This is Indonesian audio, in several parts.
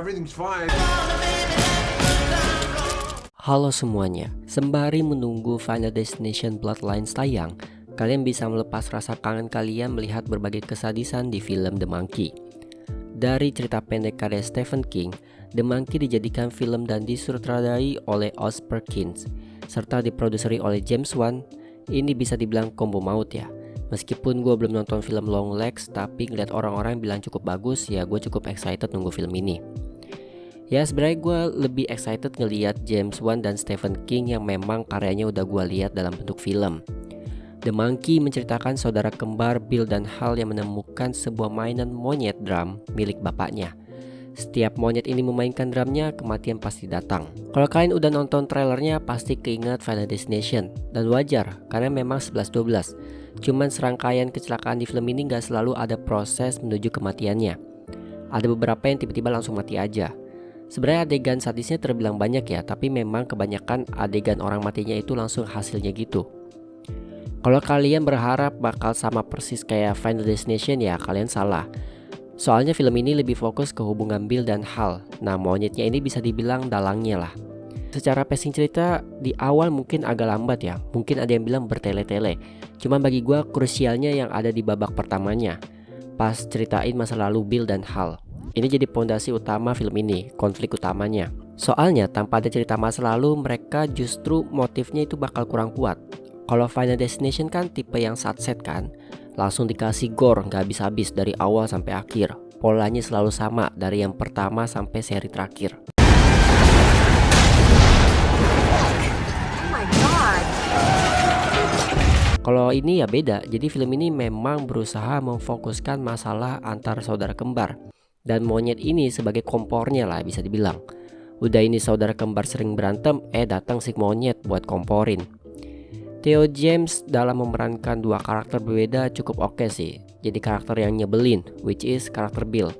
everything's fine. Halo semuanya, sembari menunggu Final Destination Bloodlines tayang, kalian bisa melepas rasa kangen kalian melihat berbagai kesadisan di film The Monkey. Dari cerita pendek karya Stephen King, The Monkey dijadikan film dan disutradarai oleh Oz Perkins, serta diproduseri oleh James Wan. Ini bisa dibilang combo maut ya. Meskipun gue belum nonton film Longlegs, tapi ngeliat orang-orang bilang cukup bagus, ya gue cukup excited nunggu film ini. Ya sebenarnya gue lebih excited ngeliat James Wan dan Stephen King yang memang karyanya udah gue lihat dalam bentuk film. The Monkey menceritakan saudara kembar Bill dan Hal yang menemukan sebuah mainan monyet drum milik bapaknya. Setiap monyet ini memainkan drumnya, kematian pasti datang. Kalau kalian udah nonton trailernya pasti keinget Final Destination. Dan wajar, karena memang 11-12. Cuman serangkaian kecelakaan di film ini gak selalu ada proses menuju kematiannya. Ada beberapa yang tiba-tiba langsung mati aja. Sebenarnya adegan sadisnya terbilang banyak ya, tapi memang kebanyakan adegan orang matinya itu langsung hasilnya gitu. Kalau kalian berharap bakal sama persis kayak Final Destination ya kalian salah. Soalnya film ini lebih fokus ke hubungan Bill dan Hal. Nah monyetnya ini bisa dibilang dalangnya lah. Secara pacing cerita di awal mungkin agak lambat ya. Mungkin ada yang bilang bertele-tele. Cuman bagi gue krusialnya yang ada di babak pertamanya, pas ceritain masa lalu Bill dan Hal. Ini jadi pondasi utama film ini, konflik utamanya. Soalnya tanpa ada cerita masa lalu, mereka justru motifnya itu bakal kurang kuat. Kalau Final Destination kan tipe yang satset kan, langsung dikasih gore gak habis-habis dari awal sampai akhir. Polanya selalu sama dari yang pertama sampai seri terakhir. Kalau ini ya beda, jadi film ini memang berusaha memfokuskan masalah antar saudara kembar. Dan monyet ini sebagai kompornya lah bisa dibilang. Udah ini saudara kembar sering berantem, datang si monyet buat komporin. Theo James dalam memerankan dua karakter berbeda cukup oke sih. Jadi karakter yang nyebelin, which is karakter Bill.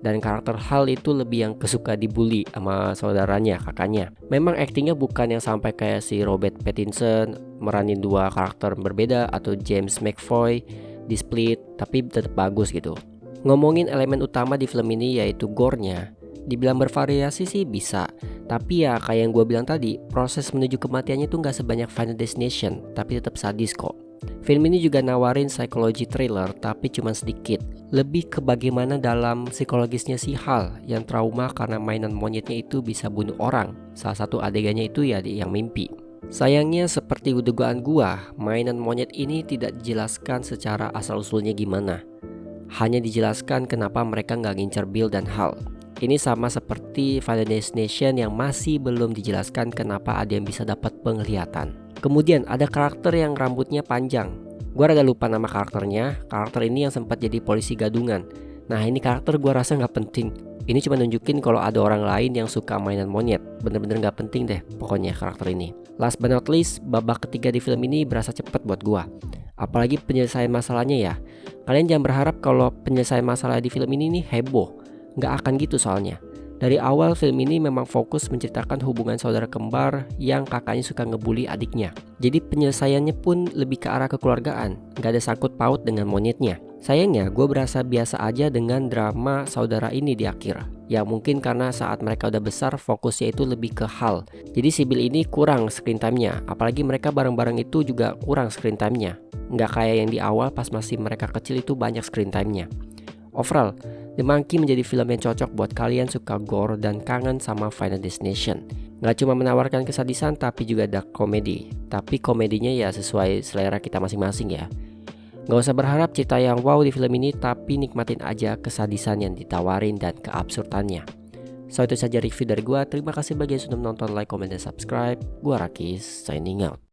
Dan karakter Hal itu lebih yang kesuka dibully sama saudaranya, kakaknya. Memang aktingnya bukan yang sampai kayak si Robert Pattinson meranin dua karakter berbeda atau James McAvoy di Split, tapi tetap bagus gitu. Ngomongin elemen utama di film ini yaitu gore-nya, dibilang bervariasi sih bisa. Tapi ya kayak yang gue bilang tadi, proses menuju kematiannya tuh gak sebanyak Final Destination, tapi tetap sadis kok. Film ini juga nawarin psychology thriller tapi cuma sedikit. Lebih ke bagaimana dalam psikologisnya si Hal yang trauma karena mainan monyetnya itu bisa bunuh orang. Salah satu adegannya itu ya yang mimpi. Sayangnya seperti dugaan gua, mainan monyet ini tidak dijelaskan secara asal-usulnya gimana. Hanya dijelaskan kenapa mereka gak ngincer Bill dan Hal. Ini sama seperti Final Destination yang masih belum dijelaskan kenapa ada yang bisa dapat penglihatan. Kemudian ada karakter yang rambutnya panjang. Gua rada lupa nama karakternya. Karakter ini yang sempat jadi polisi gadungan. Nah ini karakter gua rasa gak penting. Ini cuma nunjukin kalau ada orang lain yang suka mainan monyet. Bener-bener gak penting deh pokoknya karakter ini. Last but not least, babak ketiga di film ini berasa cepet buat gua. Apalagi penyelesaian masalahnya ya. Kalian jangan berharap kalau penyelesaian masalah di film ini nih heboh. Nggak akan gitu soalnya. Dari awal film ini memang fokus menceritakan hubungan saudara kembar yang kakaknya suka ngebully adiknya. Jadi penyelesaiannya pun lebih ke arah kekeluargaan. Nggak ada sangkut paut dengan monyetnya. Sayangnya gue berasa biasa aja dengan drama saudara ini di akhir. Ya mungkin karena saat mereka udah besar fokusnya itu lebih ke Hal. Jadi si Bill ini kurang screen time-nya. Apalagi mereka bareng-bareng itu juga kurang screen time-nya. Nggak kayak yang di awal pas masih mereka kecil itu banyak screen time-nya. Overall, The Monkey menjadi film yang cocok buat kalian suka gore dan kangen sama Final Destination. Nggak cuma menawarkan kesadisan tapi juga dark comedy. Tapi komedinya ya sesuai selera kita masing-masing ya. Nggak usah berharap cerita yang wow di film ini, tapi nikmatin aja kesadisan yang ditawarin dan keabsurdannya. So itu saja review dari gua. Terima kasih bagi yang sudah menonton, like, comment, dan subscribe. Gua Rakis, signing out.